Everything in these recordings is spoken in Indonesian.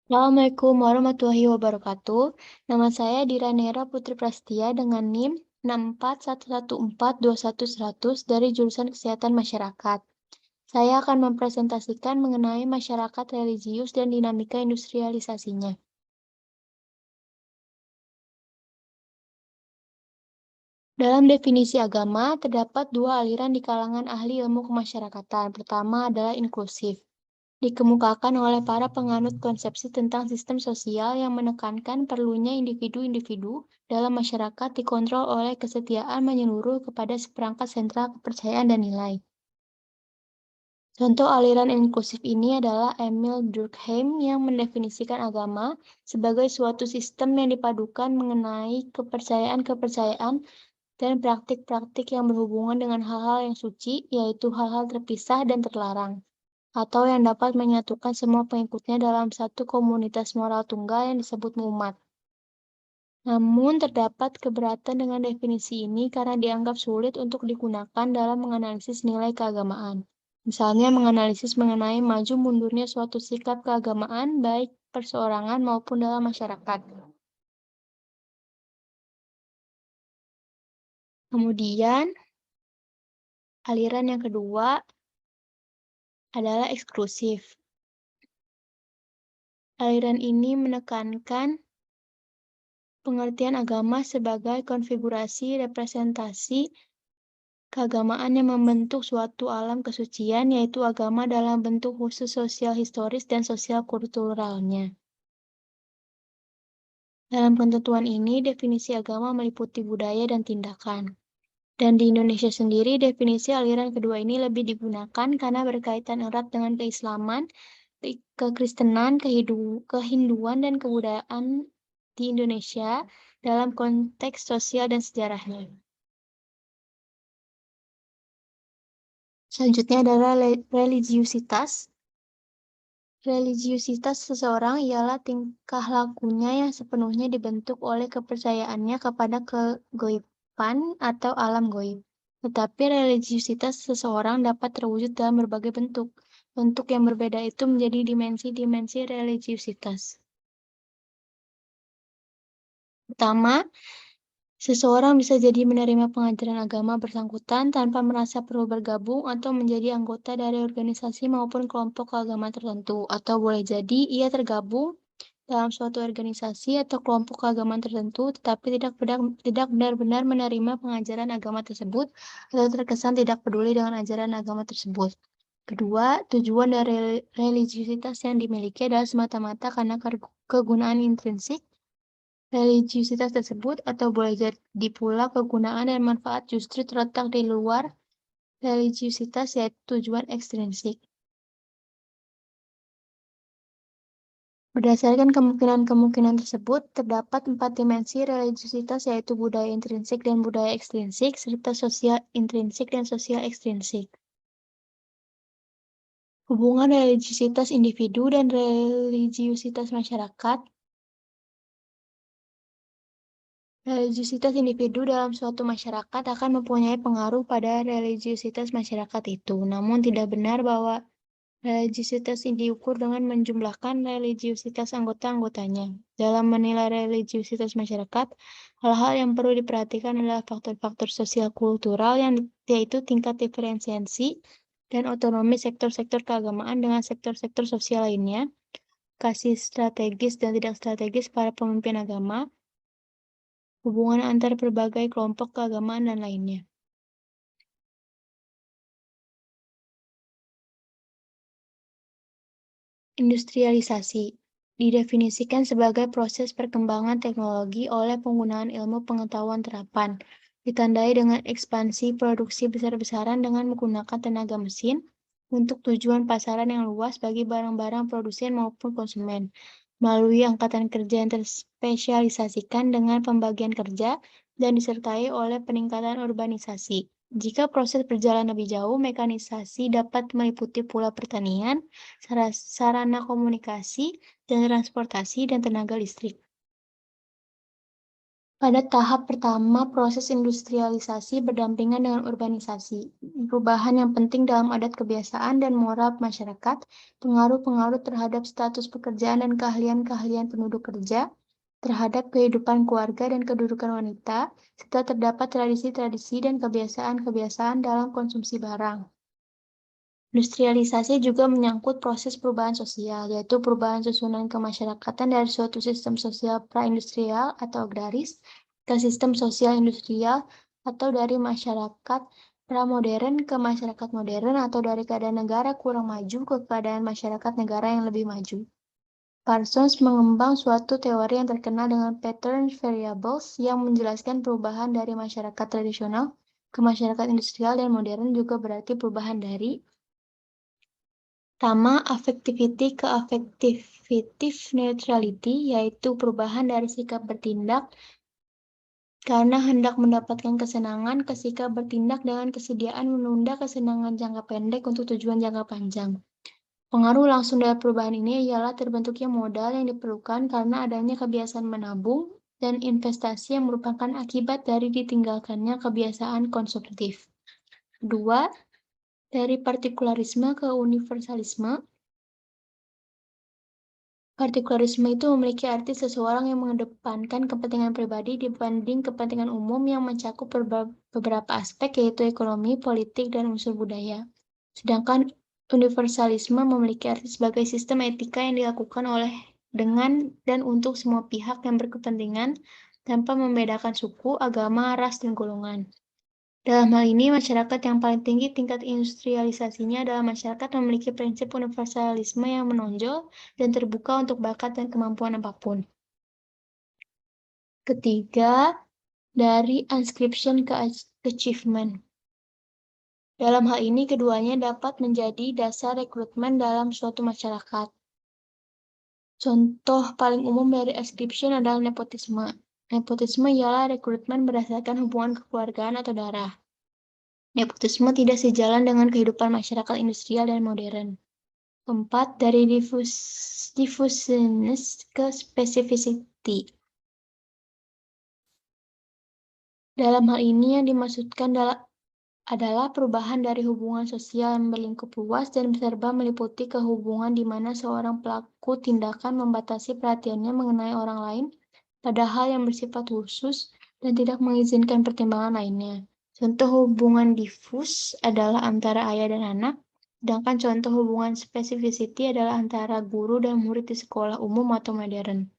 Assalamualaikum warahmatullahi wabarakatuh. Nama saya Diranera Putri Prastia dengan NIM 641142100 dari jurusan Kesehatan Masyarakat. Saya akan mempresentasikan mengenai masyarakat religius dan dinamika industrialisasinya. Dalam definisi agama, terdapat dua aliran di kalangan ahli ilmu kemasyarakatan. Pertama adalah inklusif. Dikemukakan oleh para penganut konsepsi tentang sistem sosial yang menekankan perlunya individu-individu dalam masyarakat dikontrol oleh kesetiaan menyeluruh kepada seperangkat sentral kepercayaan dan nilai. Contoh aliran inklusif ini adalah Emil Durkheim yang mendefinisikan agama sebagai suatu sistem yang dipadukan mengenai kepercayaan-kepercayaan dan praktik-praktik yang berhubungan dengan hal-hal yang suci, yaitu hal-hal terpisah dan terlarang, atau yang dapat menyatukan semua pengikutnya dalam satu komunitas moral tunggal yang disebut umat. Namun, terdapat keberatan dengan definisi ini karena dianggap sulit untuk digunakan dalam menganalisis nilai keagamaan. Misalnya, menganalisis mengenai maju mundurnya suatu sikap keagamaan, baik perseorangan maupun dalam masyarakat. Kemudian, aliran yang kedua adalah eksklusif. Aliran ini menekankan pengertian agama sebagai konfigurasi representasi keagamaan yang membentuk suatu alam kesucian, yaitu agama dalam bentuk khusus sosial historis dan sosial kulturalnya. Dalam ketentuan ini, definisi agama meliputi budaya dan tindakan. Dan di Indonesia sendiri, definisi aliran kedua ini lebih digunakan karena berkaitan erat dengan keislaman, kekristenan, kehinduan, dan kebudayaan di Indonesia dalam konteks sosial dan sejarahnya. Selanjutnya adalah religiusitas. Religiusitas seseorang ialah tingkah lakunya yang sepenuhnya dibentuk oleh kepercayaannya kepada kegaiban atau alam gaib. Tetapi religiusitas seseorang dapat terwujud dalam berbagai bentuk. Bentuk yang berbeda itu menjadi dimensi-dimensi religiusitas. Pertama, seseorang bisa jadi menerima pengajaran agama bersangkutan tanpa merasa perlu bergabung atau menjadi anggota dari organisasi maupun kelompok keagamaan tertentu, atau boleh jadi ia tergabung dalam suatu organisasi atau kelompok keagamaan tertentu, tetapi tidak benar-benar menerima pengajaran agama tersebut atau terkesan tidak peduli dengan ajaran agama tersebut. Kedua, tujuan dari religiusitas yang dimiliki adalah semata-mata karena kegunaan intrinsik religiusitas tersebut, atau boleh jadi pula kegunaan dan manfaat justru terletak di luar religiusitas, yaitu tujuan ekstrinsik. Berdasarkan kemungkinan-kemungkinan tersebut, terdapat 4 dimensi religiusitas, yaitu budaya intrinsik dan budaya ekstrinsik, serta sosial intrinsik dan sosial ekstrinsik. Hubungan religiusitas individu dan religiusitas masyarakat. Religiusitas individu dalam suatu masyarakat akan mempunyai pengaruh pada religiusitas masyarakat itu. Namun tidak benar bahwa religiusitas diukur dengan menjumlahkan religiusitas anggota-anggotanya. Dalam menilai religiusitas masyarakat, hal-hal yang perlu diperhatikan adalah faktor-faktor sosial kultural yaitu tingkat diferensiasi dan otonomi sektor-sektor keagamaan dengan sektor-sektor sosial lainnya, kasih strategis dan tidak strategis para pemimpin agama, hubungan antar berbagai kelompok keagamaan, dan lainnya. Industrialisasi didefinisikan sebagai proses perkembangan teknologi oleh penggunaan ilmu pengetahuan terapan, ditandai dengan ekspansi produksi besar-besaran dengan menggunakan tenaga mesin untuk tujuan pasaran yang luas bagi barang-barang produsen maupun konsumen, melalui angkatan kerja yang terspesialisasikan dengan pembagian kerja dan disertai oleh peningkatan urbanisasi. Jika proses berjalan lebih jauh, mekanisasi dapat meliputi pula pertanian, sarana komunikasi dan transportasi, dan tenaga listrik. Pada tahap pertama, proses industrialisasi berdampingan dengan urbanisasi. Perubahan yang penting dalam adat kebiasaan dan moral masyarakat, pengaruh-pengaruh terhadap status pekerjaan dan keahlian-keahlian penduduk kerja, terhadap kehidupan keluarga dan kedudukan wanita, serta terdapat tradisi-tradisi dan kebiasaan-kebiasaan dalam konsumsi barang. Industrialisasi juga menyangkut proses perubahan sosial, yaitu perubahan susunan kemasyarakatan dari suatu sistem sosial pra-industrial atau agraris ke sistem sosial industrial, atau dari masyarakat pra-modern ke masyarakat modern, atau dari keadaan negara kurang maju ke keadaan masyarakat negara yang lebih maju. Parsons mengembang suatu teori yang terkenal dengan pattern variables yang menjelaskan perubahan dari masyarakat tradisional ke masyarakat industrial dan modern juga berarti perubahan dari pertama, affectivity ke affective neutrality, yaitu perubahan dari sikap bertindak karena hendak mendapatkan kesenangan ke sikap bertindak dengan kesediaan menunda kesenangan jangka pendek untuk tujuan jangka panjang. Pengaruh langsung dari perubahan ini ialah terbentuknya modal yang diperlukan karena adanya kebiasaan menabung dan investasi yang merupakan akibat dari ditinggalkannya kebiasaan konsumtif. Kedua, dari partikularisme ke universalisme. Partikularisme itu memiliki arti seseorang yang mengedepankan kepentingan pribadi dibanding kepentingan umum yang mencakup beberapa aspek, yaitu ekonomi, politik, dan unsur budaya. Sedangkan universalisme memiliki arti sebagai sistem etika yang dilakukan oleh, dengan, dan untuk semua pihak yang berkepentingan tanpa membedakan suku, agama, ras, dan golongan. Dalam hal ini, masyarakat yang paling tinggi tingkat industrialisasinya adalah masyarakat yang memiliki prinsip universalisme yang menonjol dan terbuka untuk bakat dan kemampuan apapun. Ketiga, dari unscription ke achievement. Dalam hal ini, keduanya dapat menjadi dasar rekrutmen dalam suatu masyarakat. Contoh paling umum dari ascription adalah nepotisme. Nepotisme ialah rekrutmen berdasarkan hubungan kekeluargaan atau darah. Nepotisme tidak sejalan dengan kehidupan masyarakat industrial dan modern. Keempat, dari diffuseness ke specificity. Dalam hal ini yang dimaksudkan adalah perubahan dari hubungan sosial yang berlingkup luas dan serba meliputi ke hubungan di mana seorang pelaku tindakan membatasi perhatiannya mengenai orang lain pada hal yang bersifat khusus dan tidak mengizinkan pertimbangan lainnya. Contoh hubungan diffus adalah antara ayah dan anak, sedangkan contoh hubungan specificity adalah antara guru dan murid di sekolah umum atau modern.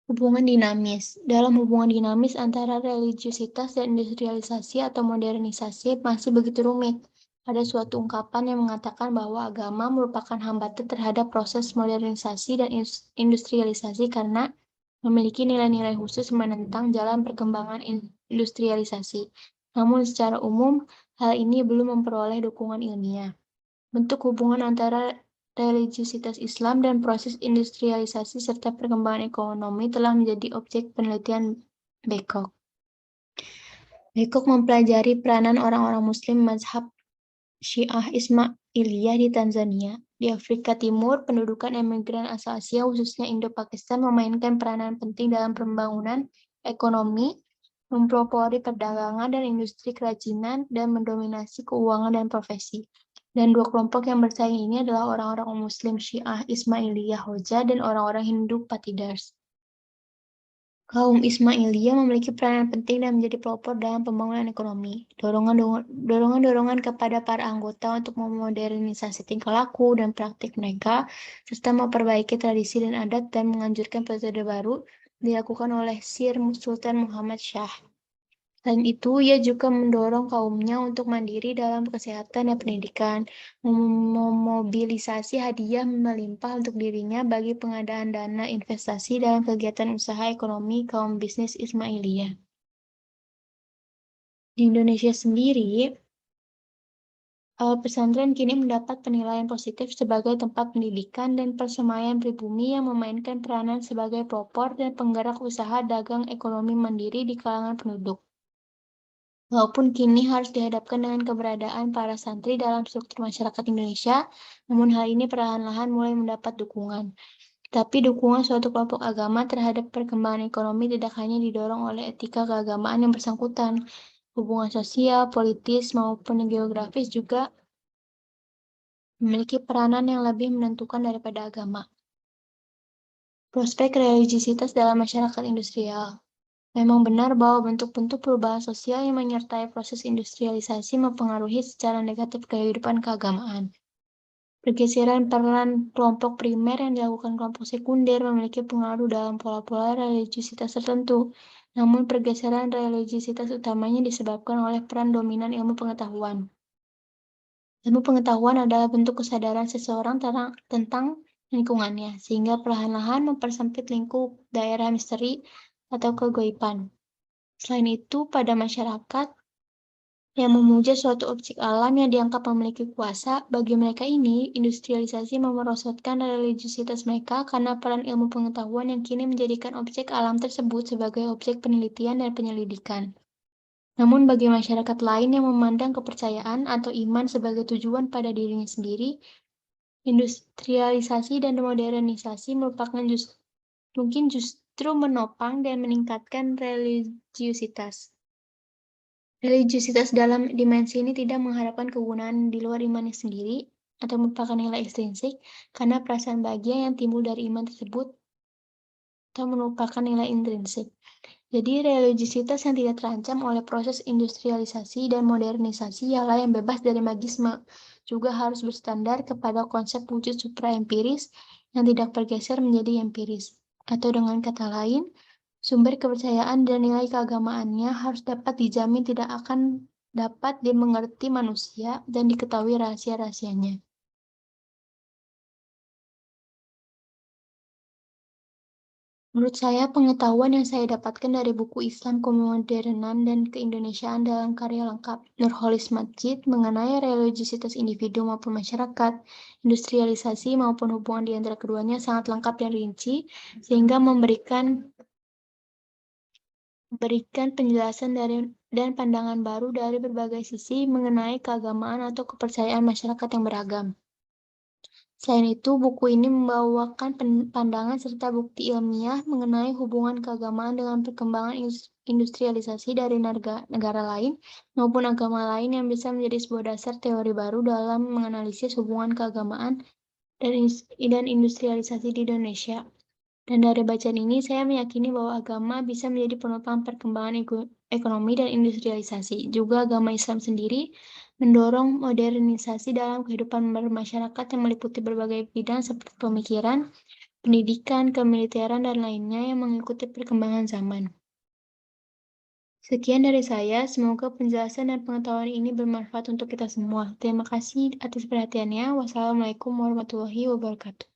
Hubungan dinamis. Dalam hubungan dinamis antara religiusitas dan industrialisasi atau modernisasi masih begitu rumit. Ada suatu ungkapan yang mengatakan bahwa agama merupakan hambatan terhadap proses modernisasi dan industrialisasi karena memiliki nilai-nilai khusus menentang jalan perkembangan industrialisasi. Namun secara umum, hal ini belum memperoleh dukungan ilmiah. Bentuk hubungan antara religiusitas Islam dan proses industrialisasi serta perkembangan ekonomi telah menjadi objek penelitian Bangkok. Bangkok mempelajari peranan orang-orang Muslim mazhab Syiah Ismailiyah di Tanzania. Di Afrika Timur, pendudukan emigran asal Asia, khususnya Indo-Pakistan, memainkan peranan penting dalam pembangunan ekonomi, mempelopori perdagangan dan industri kerajinan, dan mendominasi keuangan dan profesi. Dan dua kelompok yang bersaing ini adalah orang-orang Muslim Syiah Ismailiyah Hoja dan orang-orang Hindu Patidars. Kaum Ismailiyah memiliki peranan penting dan menjadi pelopor dalam pembangunan ekonomi. Dorongan-dorongan kepada para anggota untuk memodernisasi tingkah laku dan praktik mereka, serta memperbaiki tradisi dan adat dan menganjurkan metode baru, dilakukan oleh Sir Sultan Muhammad Shah. Selain itu, ia juga mendorong kaumnya untuk mandiri dalam kesehatan dan pendidikan, memobilisasi hadiah melimpah untuk dirinya bagi pengadaan dana investasi dalam kegiatan usaha ekonomi kaum bisnis Ismailiyah. Di Indonesia sendiri, pesantren kini mendapat penilaian positif sebagai tempat pendidikan dan persemaian pribumi yang memainkan peranan sebagai pelopor dan penggerak usaha dagang ekonomi mandiri di kalangan penduduk. Walaupun kini harus dihadapkan dengan keberadaan para santri dalam struktur masyarakat Indonesia, namun hal ini perlahan-lahan mulai mendapat dukungan. Tapi dukungan suatu kelompok agama terhadap perkembangan ekonomi tidak hanya didorong oleh etika keagamaan yang bersangkutan. Hubungan sosial, politis, maupun geografis juga memiliki peranan yang lebih menentukan daripada agama. Prospek religiositas dalam masyarakat industrial. Memang benar bahwa bentuk-bentuk perubahan sosial yang menyertai proses industrialisasi mempengaruhi secara negatif kehidupan keagamaan. Pergeseran peran kelompok primer yang dilakukan kelompok sekunder memiliki pengaruh dalam pola-pola religiositas tertentu. Namun pergeseran religiositas utamanya disebabkan oleh peran dominan ilmu pengetahuan. Ilmu pengetahuan adalah bentuk kesadaran seseorang tentang lingkungannya, sehingga perlahan-lahan mempersempit lingkup daerah misteri atau kegaiban. Selain itu, pada masyarakat yang memuja suatu objek alam yang dianggap memiliki kuasa, bagi mereka ini, industrialisasi memerosotkan religiositas mereka karena peran ilmu pengetahuan yang kini menjadikan objek alam tersebut sebagai objek penelitian dan penyelidikan. Namun bagi masyarakat lain yang memandang kepercayaan atau iman sebagai tujuan pada dirinya sendiri, industrialisasi dan modernisasi mungkin justru menopang dan meningkatkan religiositas. Religiositas dalam dimensi ini tidak mengharapkan kegunaan di luar imannya sendiri atau merupakan nilai ekstrinsik, karena perasaan bahagia yang timbul dari iman tersebut atau merupakan nilai intrinsik. Jadi religiositas yang tidak terancam oleh proses industrialisasi dan modernisasi ialah yang bebas dari magisme, juga harus berstandar kepada konsep wujud supraempiris yang tidak bergeser menjadi empiris. Atau dengan kata lain, sumber kepercayaan dan nilai keagamaannya harus dapat dijamin tidak akan dapat dimengerti manusia dan diketahui rahasia-rahasianya. Menurut saya, pengetahuan yang saya dapatkan dari buku Islam Kemodernan dan Keindonesiaan dalam karya lengkap Nurholis Madjid mengenai religiositas individu maupun masyarakat, industrialisasi maupun hubungan di antara keduanya sangat lengkap dan rinci, sehingga memberikan penjelasan dan pandangan baru dari berbagai sisi mengenai keagamaan atau kepercayaan masyarakat yang beragam. Selain itu, buku ini membawakan pandangan serta bukti ilmiah mengenai hubungan keagamaan dengan perkembangan industrialisasi dari negara lain maupun agama lain yang bisa menjadi sebuah dasar teori baru dalam menganalisis hubungan keagamaan dan industrialisasi di Indonesia. Dan dari bacaan ini, saya meyakini bahwa agama bisa menjadi penopang perkembangan ekonomi dan industrialisasi. Juga agama Islam sendiri mendorong modernisasi dalam kehidupan bermasyarakat yang meliputi berbagai bidang seperti pemikiran, pendidikan, kemiliteran, dan lainnya yang mengikuti perkembangan zaman. Sekian dari saya, semoga penjelasan dan pengetahuan ini bermanfaat untuk kita semua. Terima kasih atas perhatiannya. Wassalamualaikum warahmatullahi wabarakatuh.